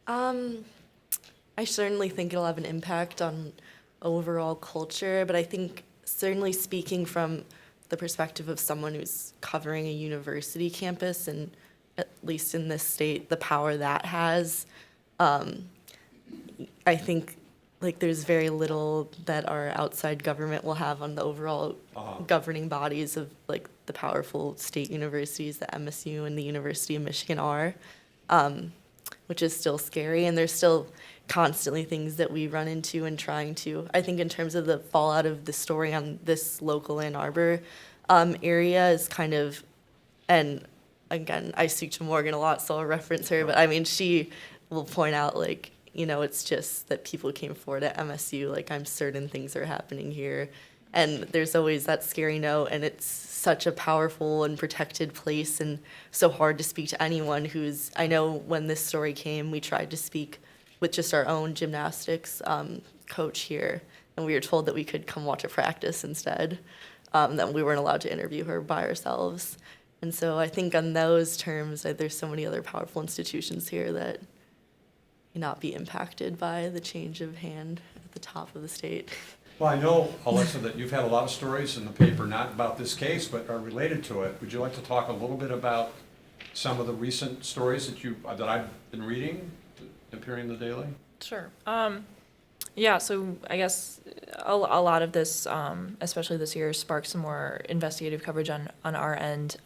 I certainly think it'll have an impact on overall culture, but I think certainly speaking from the perspective of someone who's covering a university campus, and at least in this state, the power that has, I think like there's very little that our outside government will have on the overall governing bodies of like the powerful state universities that MSU and the University of Michigan are, which is still scary. And there's still constantly things that we run into and trying to, I think in terms of the fallout of the story on this local Ann Arbor area is kind of, and again, I speak to Morgan a lot, so I'll reference her, but I mean, she will point out like, it's just that people came forward at MSU, like I'm certain things are happening here. And there's always that scary note, and it's such a powerful and protected place and so hard to speak to anyone who's, I know when this story came, we tried to speak with just our own gymnastics coach here, and we were told that we could come watch a practice instead, that we weren't allowed to interview her by ourselves. And so I think on those terms, there's so many other powerful institutions here that not be impacted by the change of hand at the top of the state. Well, I know, Alexa, that you've had a lot of stories in the paper, not about this case, but are related to it. Would you like to talk a little bit about some of the recent stories that I've been reading, appearing in the Daily? Sure. Yeah, so I guess a lot of this, especially this year, sparked some more investigative coverage on our end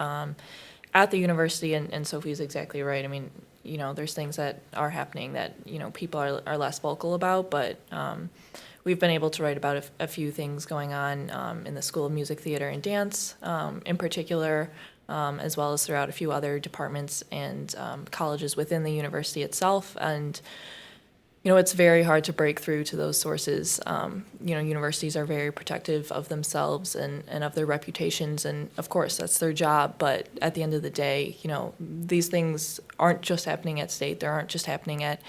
at the university, and Sophie's exactly right. I mean, there's things that are happening that, people are less vocal about, but we've been able to write about a few things going on in the School of Music, Theater, and Dance in particular, as well as throughout a few other departments and colleges within the university itself. And it's very hard to break through to those sources. Universities are very protective of themselves and of their reputations, and of course that's their job. But at the end of the day, these things aren't just happening at state. They aren't just happening at,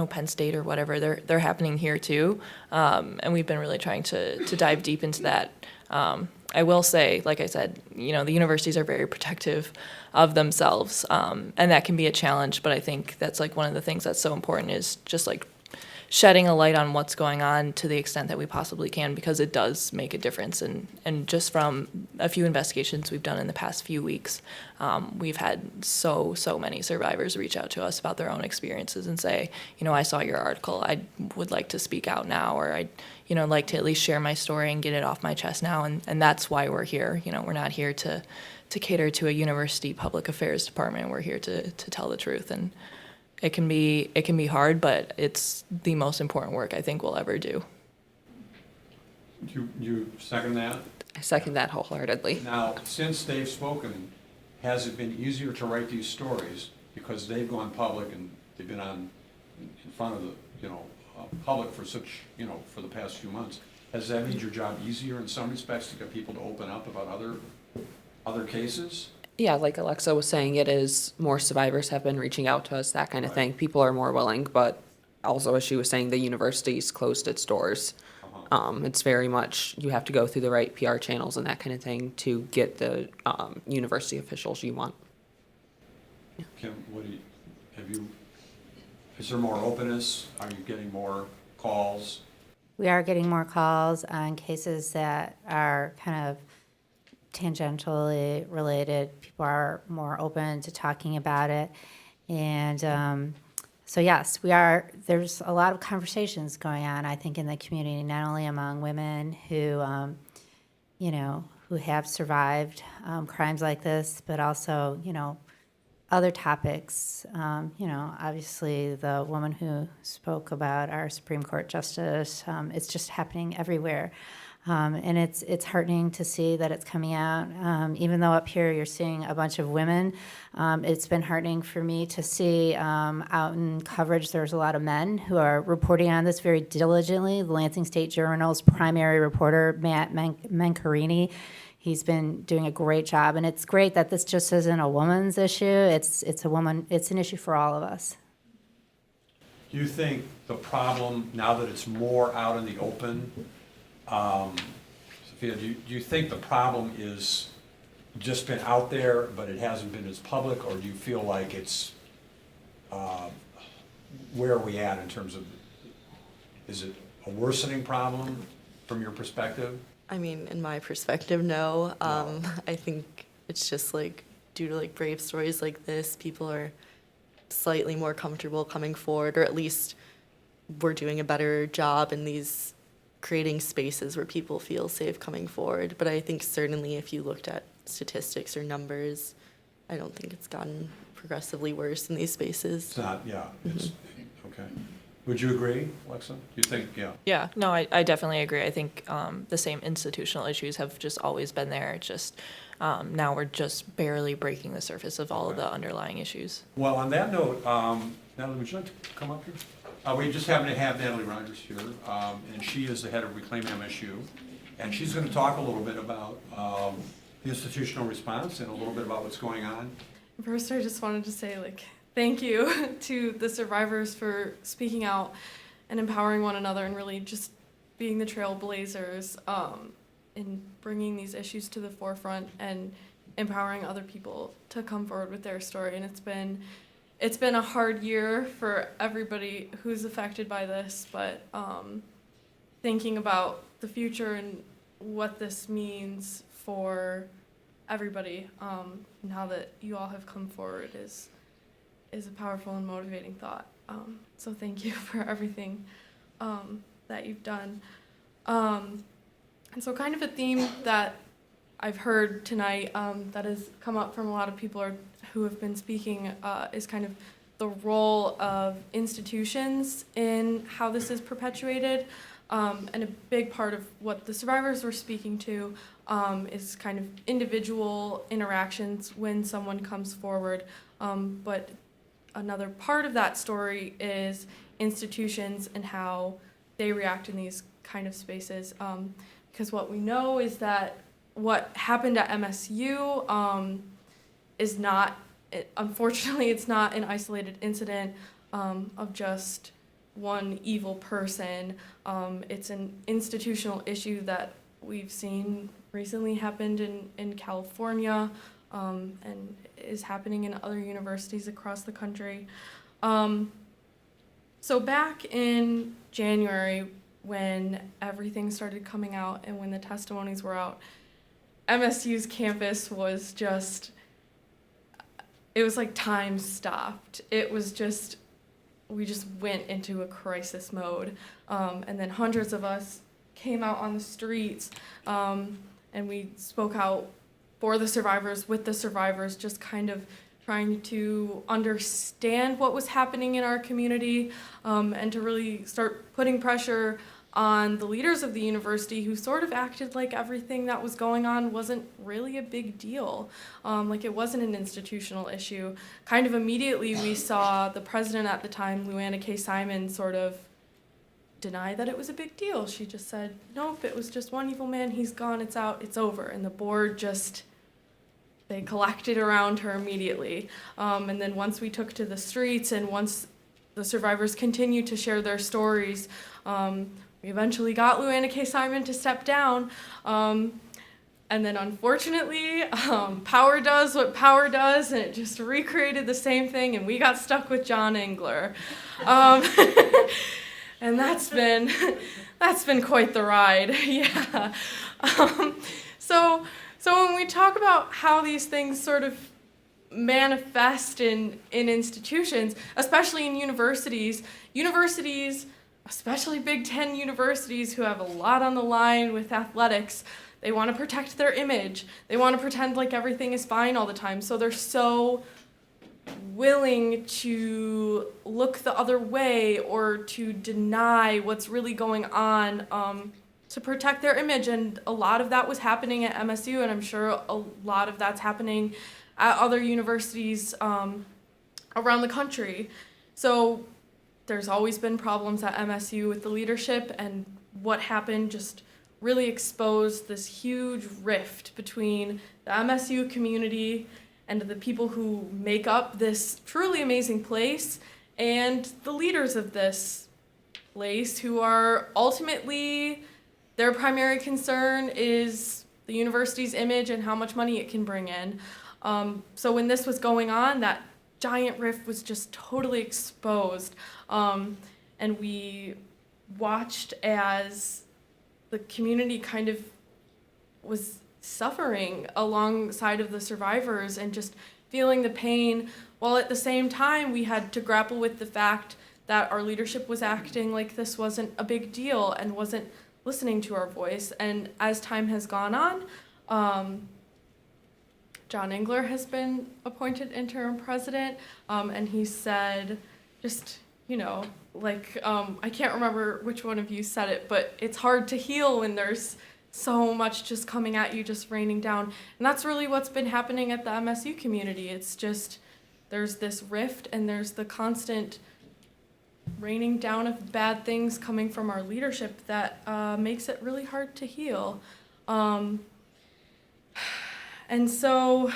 Penn State or whatever. They're happening here too, and we've been really trying to dive deep into that. I will say, like I said, the universities are very protective of themselves, and that can be a challenge. But I think that's like one of the things that's so important is just like shedding a light on what's going on to the extent that we possibly can, because it does make a difference. And just from a few investigations we've done in the past few weeks, we've had so many survivors reach out to us about their own experiences and say, I saw your article, I would like to speak out now, or I'd like to at least share my story and get it off my chest now. And that's why we're here. We're not here to cater to a university public affairs department. We're here to tell the truth. And it can be hard, but it's the most important work I think we'll ever do. You second that? I second that wholeheartedly. Now, since they've spoken, has it been easier to write these stories because they've gone public and they've been on in front of the public for for the past few months? Has that made your job easier in some respects to get people to open up about other cases? Yeah, like Alexa was saying, it is more survivors have been reaching out to us, that kind of thing. People are more willing, but also, as she was saying, the university's closed its doors. It's very much, you have to go through the right PR channels and that kind of thing to get the university officials you want. Kim, is there more openness? Are you getting more calls? We are getting more calls on cases that are kind of tangentially related. People are more open to talking about it. And so yes, we are. There's a lot of conversations going on, I think, in the community, not only among women who, who have survived crimes like this, but also, other topics. Obviously the woman who spoke about our Supreme Court justice, it's just happening everywhere. And it's heartening to see that it's coming out. Even though up here you're seeing a bunch of women, it's been heartening for me to see out in coverage there's a lot of men who are reporting on this very diligently. The Lansing State Journal's primary reporter, Matt Mancarini, he's been doing a great job. And it's great that this just isn't a woman's issue. It's an issue for all of us. Do you think the problem, now that it's more out in the open, Sophia, do you think the problem is just been out there, but it hasn't been as public, or do you feel like it's, where are we at in terms of, is it a worsening problem from your perspective? I mean, in my perspective, no. I think it's just like due to like brave stories like this, people are slightly more comfortable coming forward, or at least we're doing a better job in these creating spaces where people feel safe coming forward. But I think certainly if you looked at statistics or numbers, I don't think it's gotten progressively worse in these spaces. It's not, yeah, it's, okay. Would you agree, Alexa? Do you think, yeah? Yeah, no, I definitely agree. I think the same institutional issues have just always been there. It's just now we're just barely breaking the surface of all of the underlying issues. Well, on that note, Natalie, would you like to come up here? We just happen to have Natalie Rogers here, and she is the head of Reclaim MSU, and she's going to talk a little bit about the institutional response and a little bit about what's going on. First, I just wanted to say, thank you to the survivors for speaking out and empowering one another and really just being the trailblazers in bringing these issues to the forefront and empowering other people to come forward with their story. And it's been a hard year for everybody who's affected by this, but thinking about the future and what this means for everybody now that you all have come forward is a powerful and motivating thought. So thank you for everything that you've done. And so kind of a theme that I've heard tonight that has come up from a lot of people who have been speaking is kind of the role of institutions in how this is perpetuated. And a big part of what the survivors were speaking to is kind of individual interactions when someone comes forward. But another part of that story is institutions and how they react in these kind of spaces. Because what we know is that what happened at MSU is not, unfortunately, it's not an isolated incident of just one evil person. It's an institutional issue that we've seen recently happened in California and is happening in other universities across the country. So back in January, when everything started coming out and when the testimonies were out, MSU's campus was just, it was like time stopped. It was just, we just went into a crisis mode. And then hundreds of us came out on the streets and we spoke out for the survivors, with the survivors, just kind of trying to understand what was happening in our community and to really start putting pressure on the leaders of the university who sort of acted like everything that was going on wasn't really a big deal. Like it wasn't an institutional issue. Kind of immediately we saw the president at the time, Luanna K. Simon, sort of deny that it was a big deal. She just said, nope, it was just one evil man, he's gone, it's out, it's over. And the board just, they collected around her immediately. And then once we took to the streets and once the survivors continued to share their stories, we eventually got Luanna K. Simon to step down. And then unfortunately, power does what power does, and it just recreated the same thing, and we got stuck with John Engler. And that's been quite the ride, yeah. So when we talk about how these things sort of manifest in institutions, especially in universities, especially Big Ten universities who have a lot on the line with athletics, they want to protect their image. They want to pretend like everything is fine all the time. So they're so willing to look the other way or to deny what's really going on to protect their image. And a lot of that was happening at MSU, and I'm sure a lot of that's happening at other universities around the country. So there's always been problems at MSU with the leadership, and what happened just really exposed this huge rift between the MSU community and the people who make up this truly amazing place and the leaders of this place, who are ultimately, their primary concern is the university's image and how much money it can bring in. So when this was going on, that giant rift was just totally exposed. And we watched as the community kind of was suffering alongside of the survivors and just feeling the pain, while at the same time we had to grapple with the fact that our leadership was acting like this wasn't a big deal and wasn't listening to our voice. And as time has gone on, John Engler has been appointed interim president, and he said, just, you know, like, I can't remember which one of you said it, but it's hard to heal when there's so much just coming at you, just raining down. And that's really what's been happening at the MSU community. It's just, there's this rift and there's the constant raining down of bad things coming from our leadership that makes it really hard to heal. And so,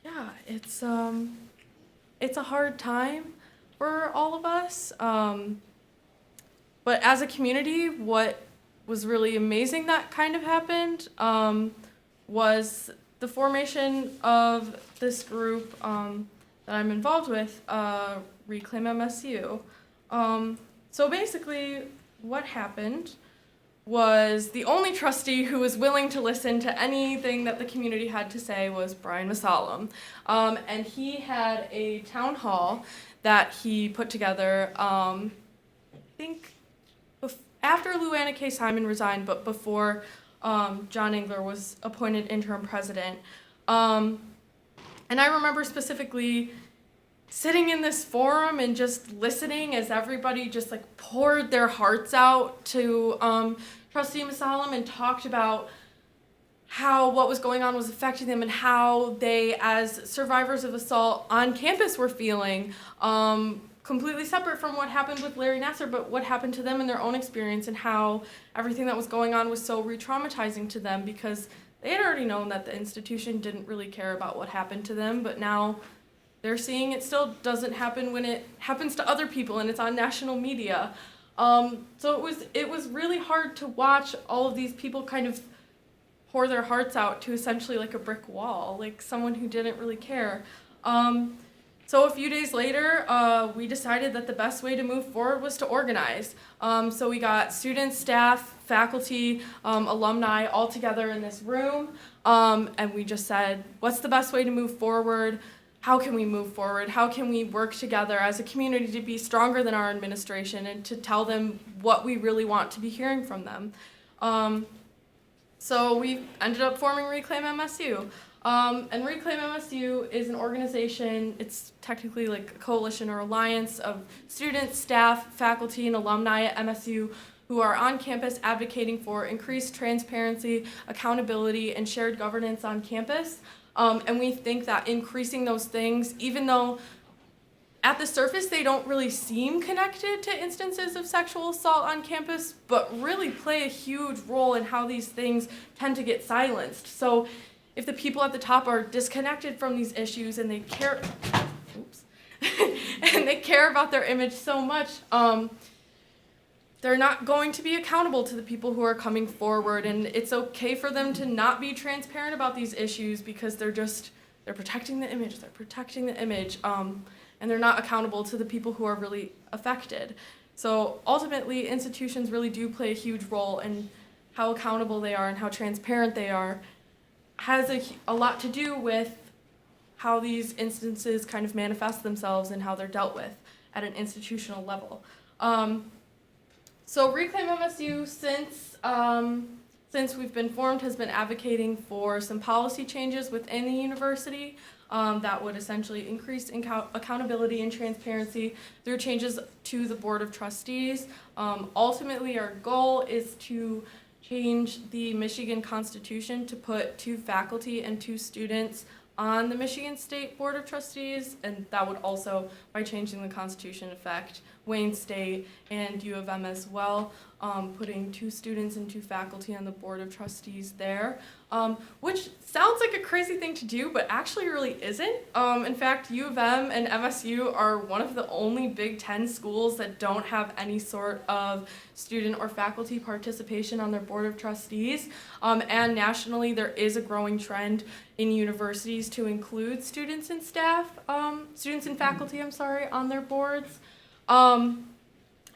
yeah, it's a hard time for all of us. But as a community, what was really amazing that kind of happened was the formation of this group that I'm involved with, Reclaim MSU. So basically, what happened was the only trustee who was willing to listen to anything that the community had to say was Brian Masalam. And he had a town hall that he put together, I think after Luanna K. Simon resigned, but before John Engler was appointed interim president. And I remember specifically sitting in this forum and just listening as everybody just like poured their hearts out to Trustee Masalam and talked about how what was going on was affecting them and how they, as survivors of assault on campus, were feeling, completely separate from what happened with Larry Nassar, but what happened to them in their own experience, and how everything that was going on was so re-traumatizing to them because they had already known that the institution didn't really care about what happened to them, but now they're seeing it still doesn't happen when it happens to other people and it's on national media. So it was really hard to watch all of these people kind of pour their hearts out to essentially like a brick wall, like someone who didn't really care. So a few days later, we decided that the best way to move forward was to organize. So we got students, staff, faculty, alumni all together in this room, and we just said, what's the best way to move forward? How can we move forward? How can we work together as a community to be stronger than our administration and to tell them what we really want to be hearing from them? So we ended up forming Reclaim MSU. And Reclaim MSU is an organization, it's technically like a coalition or alliance of students, staff, faculty, and alumni at MSU who are on campus advocating for increased transparency, accountability, and shared governance on campus. And we think that increasing those things, even though at the surface they don't really seem connected to instances of sexual assault on campus, but really play a huge role in how these things tend to get silenced. So if the people at the top are disconnected from these issues and they care, and they care about their image so much, they're not going to be accountable to the people who are coming forward, and it's okay for them to not be transparent about these issues because they're protecting the image, and they're not accountable to the people who are really affected. So ultimately, institutions really do play a huge role in how accountable they are and how transparent they are. Has a lot to do with how these instances kind of manifest themselves and how they're dealt with at an institutional level. So Reclaim MSU, since we've been formed, has been advocating for some policy changes within the university. that would essentially increase accountability and transparency through changes to the Board of Trustees. Ultimately, our goal is to change the Michigan Constitution to put 2 faculty and 2 students on the Michigan State Board of Trustees, and that would also, by changing the Constitution, affect Wayne State and U of M as well, putting 2 students and 2 faculty on the Board of Trustees there, which sounds like a crazy thing to do, but actually really isn't. In fact, U of M and MSU are one of the only Big Ten schools that don't have any sort of student or faculty participation on their Board of Trustees, and nationally there is a growing trend in universities to include students and faculty, on their boards.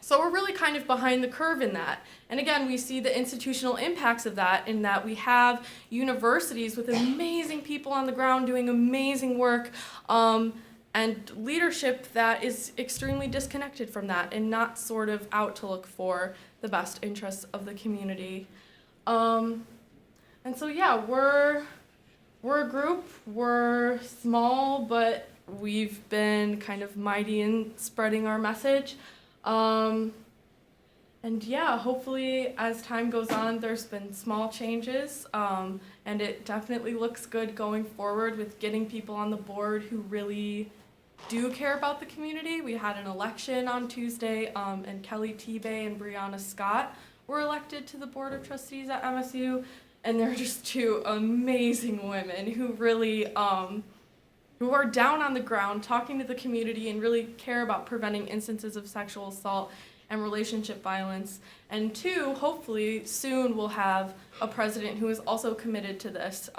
So we're really kind of behind the curve in that. And again, we see the institutional impacts of that in that we have universities with amazing people on the ground doing amazing work, and leadership that is extremely disconnected from that and not sort of out to look for the best interests of the community. And so yeah, we're a group, we're small, but we've been kind of mighty in spreading our message. And yeah, hopefully as time goes on, there's been small changes, and it definitely looks good going forward with getting people on the board who really do care about the community. We had an election on Tuesday, and Kelly T-Bay and Brianna Scott were elected to the Board of Trustees at MSU, and they're just 2 amazing women who really, who are down on the ground talking to the community and really care about preventing instances of sexual assault and relationship violence. And 2, hopefully soon we'll have a president who is also committed to this,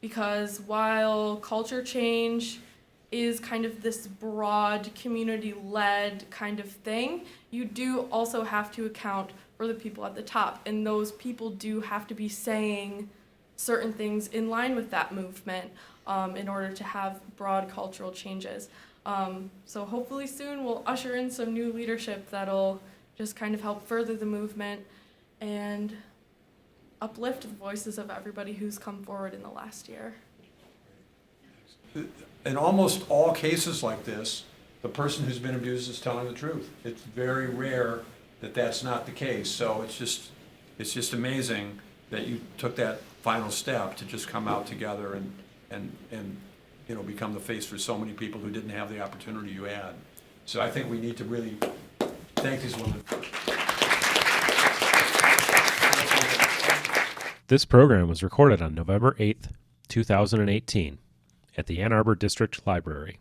because while culture change is kind of this broad community-led kind of thing, you do also have to account for the people at the top, and those people do have to be saying certain things in line with that movement, in order to have broad cultural changes. So hopefully soon we'll usher in some new leadership that'll just kind of help further the movement and uplift the voices of everybody who's come forward in the last year. In almost all cases like this, the person who's been abused is telling the truth. It's very rare that that's not the case. So it's just amazing that you took that final step to just come out together and become the face for so many people who didn't have the opportunity you had. So I think we need to really thank these women. This program was recorded on November 8th, 2018 at the Ann Arbor District Library.